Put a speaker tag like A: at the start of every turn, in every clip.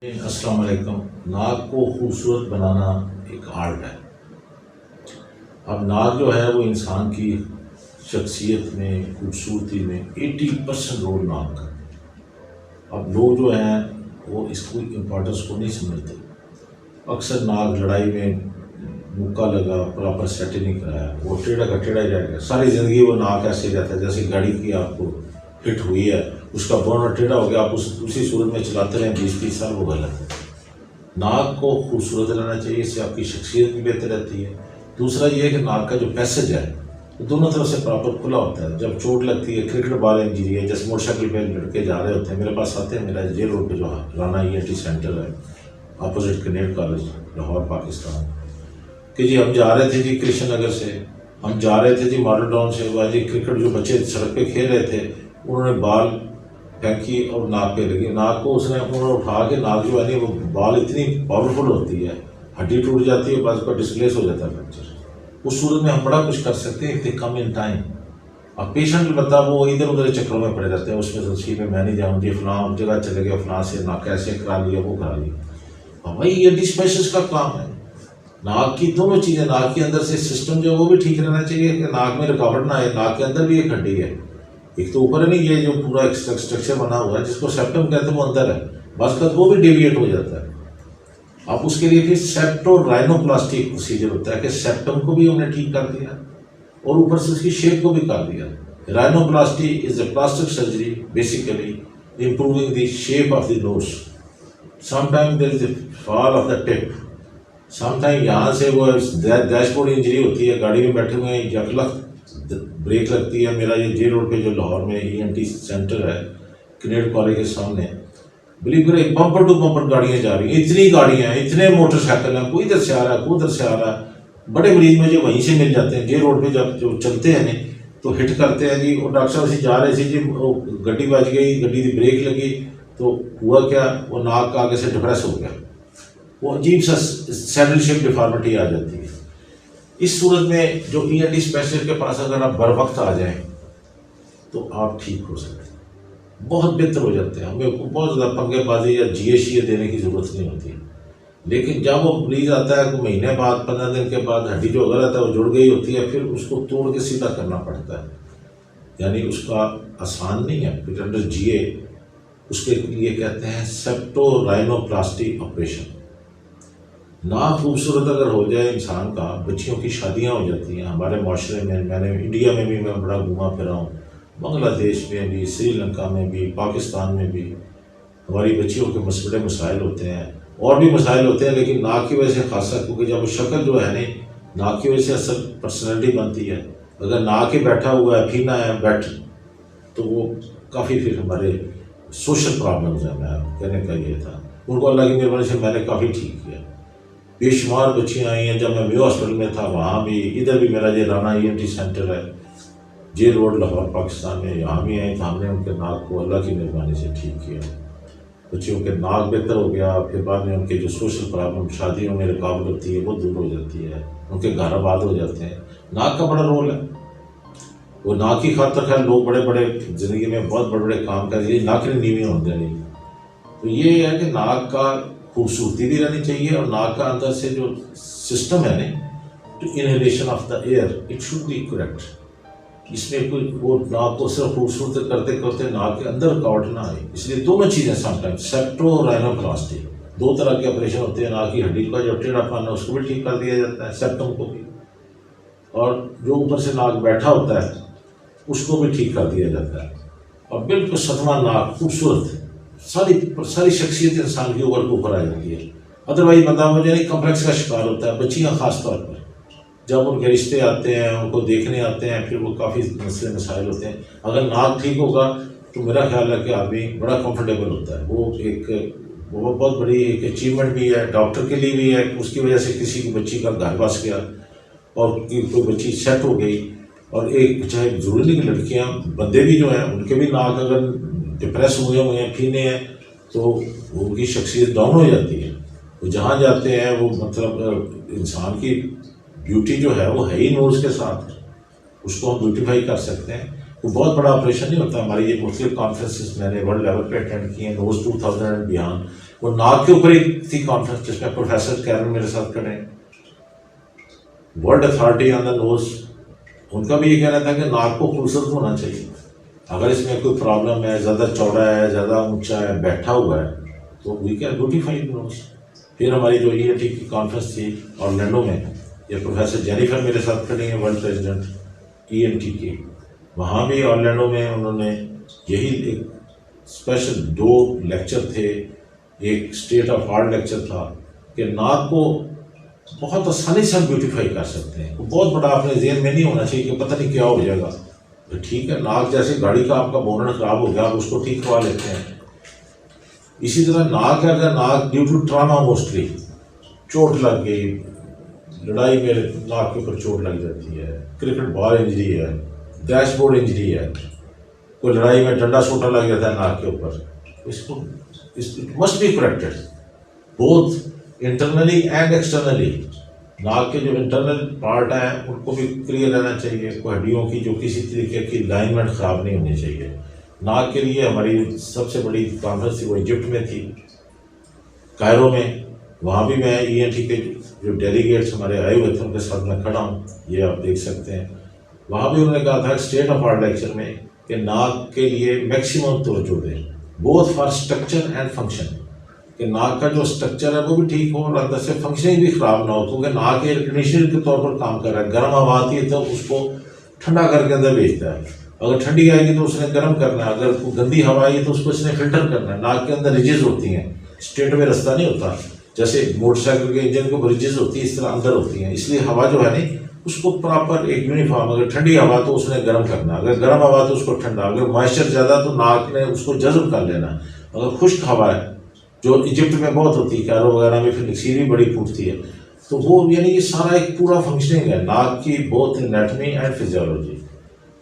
A: السلام علیکم۔ ناک کو خوبصورت بنانا ایک آرٹ ہے۔ اب ناک جو ہے وہ انسان کی شخصیت میں، خوبصورتی میں 80% رول ناک کا۔ اب لوگ جو ہیں وہ اس کو امپورٹنس کو نہیں سمجھتے۔ اکثر ناک لڑائی میں مکہ لگا، پراپر سیٹ نہیں کرایا، وہ ٹیڑھا کا ٹیڑھا ہی رہ گیا، ساری زندگی وہ ناک ایسے رہتا ہے جیسے گاڑی کی آپ کو ہٹ ہوئی ہے، اس کا بورنر ٹیڑھا ہو گیا، آپ اسی صورت میں چلاتے رہیں 20-30 سال، وہ غلط ہے۔ ناک کو خوبصورت رہنا چاہیے، اس سے آپ کی شخصیت بھی بہتر رہتی ہے۔ دوسرا یہ ہے کہ ناک کا جو پیسج ہے وہ دونوں طرف سے پراپر کھلا ہوتا ہے۔ جب چوٹ لگتی ہے، کرکٹ بال انجری ہے، جیسے موٹر سائیکل پہ لڑکے جا رہے ہوتے ہیں، میرے پاس آتے ہیں، میرا جے روڈ پہ جو رانا ENT سینٹر ہے اپوزٹ کنیڈ کالج لاہور پاکستان، کہ جی ہم جا رہے تھے جی کرشن نگر سے، ہم جا رہے تھے جی ماڈل ٹاؤن سے، وہ جی کرکٹ جو بچے سڑک پہ کھیل رہے تھے انہوں نے بال پھینکی اور ناک پہ لگی، ناک کو اس نے انہوں نے اٹھا کے، ناک جو ہے نہیں وہ بال اتنی پاورفل ہوتی ہے، ہڈی ٹوٹ جاتی ہے، بعض کا ڈسپلیس ہو جاتا ہے فریکچر۔ اس صورت میں ہم بڑا کچھ کر سکتے ہیں، اتنے کم ان ٹائم۔ اب پیشنٹ بتا وہ ادھر ادھر چکروں میں پڑے جاتے ہیں، اس میں تشریح میں میں نہیں جاؤں جی فلاں جگہ چلے گئے، فلاں سے ناک ایسے کرا لیا، وہ کرا لیا۔ اب بھائی یہ ڈسپیشس کا کام ہے۔ ناک کی دونوں چیزیں، ناک کے اندر سے سسٹم جو ہے وہ بھی ٹھیک رہنا چاہیے کہ ناک میں رکاوٹ نہ آئے۔ ناک کے اندر بھی ایک ہڈی ہے، ایک تو اوپر ہے نہیں، یہ جو پورا اسٹرکچر بنا ہوا ہے جس کو سیپٹم کہتے ہیں وہ اندر ہے، بعض کا وہ بھی ڈیویٹ ہو جاتا ہے۔ اب اس کے لیے پھر سیپٹو رائنوپلاسٹی پروسیجر ہوتا ہے کہ سیپٹم کو بھی ہم نے ٹھیک کر دیا اور اوپر سے اس کی شیپ کو بھی کر دیا۔ Rhinoplasty is a plastic surgery basically improving the shape of the nose. Some time there is a fall of the tip, some time یہاں سے وہ ڈیش بورڈ انجری ہوتی ہے، گاڑی میں بیٹھے ہوئے ہیں، یکلخت بریک لگتی ہے۔ میرا یہ جے روڈ پہ جو لاہور میں ENT سینٹر ہے کنیڈ کالج کے سامنے، بلیو کرے بمپر ٹو بمپر گاڑیاں جا رہی ہیں، اتنی گاڑیاں ہیں، اتنے موٹر سائیکل ہیں، کوئی ادھر سے آ رہا ہے، کوئی ادھر سے آ رہا ہے۔ بڑے مریض مجھے وہیں سے مل جاتے ہیں، جے روڈ پہ جب جو چلتے ہیں نہیں تو ہٹ کرتے ہیں جی، اور ڈاکٹر صاحب سے جا رہے تھے جی، وہ گڈی بج گئی، گڈی کی بریک لگی تو ہوا کیا، وہ ناک آگے سے ڈپریس ہو گیا، وہ عجیب سا سیڈل شیپ ڈیفارمیٹی آ جاتی ہے۔ اس صورت میں جو ENT اسپیشلسٹ کے پاس اگر آپ بر وقت آ جائیں تو آپ ٹھیک ہو سکتے ہیں، بہت بہتر ہو جاتے ہیں۔ ہمیں بہت زیادہ پنگے بازی یا GA دینے کی ضرورت نہیں ہوتی، لیکن جب وہ مریض آتا ہے کوئی مہینے بعد، 15 دن کے بعد، ہڈی جو غلط ہے وہ جڑ گئی ہوتی ہے، پھر اس کو توڑ کے سیدھا کرنا پڑتا ہے، یعنی اس کا آسان نہیں ہے۔ پھر انڈر GA اس کے لیے کہتے ہیں سیپٹو رائنوپلاسٹی آپریشن۔ ناک خوبصورت اگر ہو جائے انسان کا، بچیوں کی شادیاں ہو جاتی ہیں ہمارے معاشرے میں۔ میں نے انڈیا میں بھی میں بڑا گھوما پھرا ہوں، بنگلہ دیش میں بھی، سری لنکا میں بھی، پاکستان میں بھی ہماری بچیوں کے بڑے مسائل ہوتے ہیں، اور بھی مسائل ہوتے ہیں، لیکن ناک کی وجہ سے خاصا، کیونکہ جب وہ شکل جو ہے نہیں، ناک کی وجہ سے اصل پرسنالٹی بنتی ہے۔ اگر ناک ہی بیٹھا ہوا ہے، پھینا ہے بیٹھ، تو وہ کافی پھر ہمارے سوشل پرابلمز ہیں۔ میں کہنے کا یہ تھا، ان کو اللہ کی مہربانی سے میں نے کافی ٹھیک کیا۔ بے شمار بچیاں آئی ہیں، جب میں میو ہاسپٹل میں تھا وہاں بھی، ادھر بھی میرا یہ رانا ENT سینٹر ہے جے روڈ لاہور پاکستان میں، یہاں بھی آئیں تو ہم نے ان کے ناک کو اللہ کی مہربانی سے ٹھیک کیا، بچیوں کے ناک بہتر ہو گیا۔ پھر بعد میں ان کے جو سوشل پرابلم، شادیوں میں رکاوٹ ہوتی ہے وہ دور ہو جاتی ہے، ان کے گھر آباد ہو جاتے ہیں۔ ناک کا بڑا رول ہے، وہ ناک کی خاطر خیر لوگ بڑے بڑے زندگی میں بہت بڑے بڑے کام کر رہے ہیں، ناک نہیں نیویں ہوتے نہیں۔ تو یہ ہے کہ ناک کا خوبصورتی بھی رہنی چاہیے، اور ناک کا اندر سے جو سسٹم ہے نا، to inhalation of the air, it should be correct. اس میں کوئی وہ ناک کو صرف خوبصورت کرتے کرتے ناک کے اندر رکاوٹ نہ آئے، اس لیے دونوں چیزیں سم ٹائم سیپٹو رائنوپلاسٹی، دو طرح کے آپریشن ہوتے ہیں۔ ناک کی ہڈی کا جو ٹیڑھا پن ہے اس کو بھی ٹھیک کر دیا جاتا ہے، سیپٹم کو بھی، اور جو اوپر سے ناک بیٹھا ہوتا ہے اس کو بھی ٹھیک کر دیا جاتا ہے، اور بالکل سدمہ ناک خوبصورت، ساری شخصیت انسان کی اوپر آ جاتی ہے۔ ادروائز بندہ مجھے نہیں کمپلیکس کا شکار ہوتا ہے، بچیاں خاص طور پر جب ان کے رشتے آتے ہیں، ان کو دیکھنے آتے ہیں، پھر وہ کافی مسئلے مسائل ہوتے ہیں۔ اگر ناک ٹھیک ہوگا تو میرا خیال ہے کہ آدمی بڑا کمفرٹیبل ہوتا ہے، وہ ایک وہ بہت بڑی ایک اچیومنٹ بھی ہے، ڈاکٹر کے لیے بھی ہے، اس کی وجہ سے کسی کی بچی کا گھر بس گیا اور کوئی بچی سیٹ ہو گئی۔ اور ایک چاہے ضروری نہیں کہ لڑکیاں، بندے بھی جو ہیں ان کے بھی ناک اگر ڈپریس ہوئے ہیں، پھینے ہیں، تو ان کی شخصیت ڈاؤن ہو جاتی ہے۔ وہ جہاں جاتے ہیں وہ مطلب انسان کی بیوٹی جو ہے وہ ہے ہی نوز کے ساتھ، اس کو ہم بیوٹیفائی کر سکتے ہیں۔ وہ بہت بڑا آپریشن نہیں ہوتا۔ ہماری یہ مختلف کانفرنسز میں نے ورلڈ لیول پہ اٹینڈ کی ہیں، نوز 2000 اینڈ بیان، وہ ناک کے اوپر ہی تھی کانفرنس جس میں پروفیسر کیرن میرے ساتھ کھڑے ہیں، ورلڈ اتھارٹی آن دا نوز. ان کا بھی یہ کہنا تھا کہ ناک کو خوبصورت ہونا چاہیے، اگر اس میں کوئی پرابلم ہے، زیادہ چوڑا ہے، زیادہ اونچا ہے، بیٹھا ہوا ہے تو وی کین بیوٹیفائی نوز. پھر ہماری جو ای این ٹی کی کانفرنس تھی اورلینڈو میں، یہ پروفیسر جینیفر میرے ساتھ کھڑی ہیں، ورلڈ پریزیڈنٹ ای این ٹی کی. وہاں بھی اورلینڈو میں انہوں نے یہی ایک اسپیشل 2 لیکچر تھے، ایک اسٹیٹ آف آرٹ لیکچر تھا کہ ناک کو بہت آسانی سے ہم بیوٹیفائی کر سکتے ہیں. بہت بڑا اپنے ذہن میں نہیں ہونا چاہیے کہ پتہ نہیں کیا ہو جائے گا. ٹھیک ہے، ناک جیسے گاڑی کا آپ کا بونٹ خراب ہو گیا، آپ اس کو ٹھیک کروا لیتے ہیں. اسی طرح ناک ہے، اگر ناک ڈیو ٹو ٹراما موسٹلی چوٹ لگ گئی، لڑائی میں ناک کے اوپر چوٹ لگ جاتی ہے، کرکٹ بال انجری ہے، ڈیش بورڈ انجری ہے، کوئی لڑائی میں ڈنڈا سوٹا لگ جاتا ہے ناک کے اوپر، اس کو must be corrected both internally and externally. ناک کے جو انٹرنل پارٹ ہیں ان کو بھی کلیئر رہنا چاہیے، کوئی ہڈیوں کی جو کسی طریقے کی لائنمنٹ خراب نہیں ہونی چاہیے. ناک کے لیے ہماری سب سے بڑی کانفرنس تھی وہ ایجپٹ میں تھی، کائرو میں. وہاں بھی میں ای این ٹی کے جو ڈیلیگیٹس ہمارے آئے ہوئے تھے ان کے ساتھ میں کھڑا ہوں، یہ آپ دیکھ سکتے ہیں. وہاں بھی انہوں نے کہا تھا اسٹیٹ آف آرٹ لیکچر میں کہ ناک کے لیے میکسیمم توجہ دیں، both for structure and function, کہ ناک کا جو اسٹرکچر ہے وہ بھی ٹھیک ہو اور اندر سے فنکشننگ بھی خراب نہ ہو. کیونکہ ناک ایئر کنڈیشنر کے طور پر کام کر رہا ہے، گرم ہوا آتی ہے تو اس کو ٹھنڈا کر کے اندر بھیجتا ہے، اگر ٹھنڈی آئے گی تو اس نے گرم کرنا ہے، اگر گندی ہوا آئی تو اس کو اس نے فلٹر کرنا ہے. ناک کے اندر ریجز ہوتی ہیں، اسٹریٹ میں رستہ نہیں ہوتا، جیسے موٹر سائیکل کے انجن کو ریجز ہوتی ہے اس طرح اندر ہوتی ہیں. اس لیے ہوا جو ہے نہیں اس کو پراپر ایک یونیفارم، اگر ٹھنڈی ہوا تو اس نے گرم کرنا، اگر گرم ہوا تو اس کو ٹھنڈا، اگر موائسچر زیادہ تو ناک نے اس کو جذب کر لینا. اگر خشک ہوا ہے جو ایجپٹ میں بہت ہوتی ہے، کیرو وغیرہ میں پھر نکسیر بھی بڑی پھوٹتی ہے، تو وہ یعنی یہ سارا ایک پورا فنکشننگ ہے ناک کی، بوتھ انیٹمی اینڈ فزیولوجی،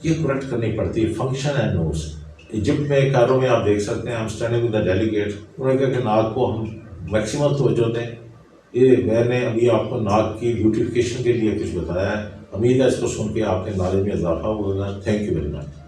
A: یہ کریکٹ کرنی پڑتی ہے، فنکشن اینڈ نوز. ایجپٹ میں کیرو میں آپ دیکھ سکتے ہیں، ہم اسٹینڈنگ ود دا ڈیلیگیٹ، انہوں نے کہا کہ ناک کو ہم میکسیمم توجہ دیں. یہ میں نے ابھی آپ کو ناک کی بیوٹیفیکیشن کے لیے کچھ بتایا ہے، امید ہے اس کو سن کے آپ کے نالج میں اضافہ ہوگا. Thank you very much.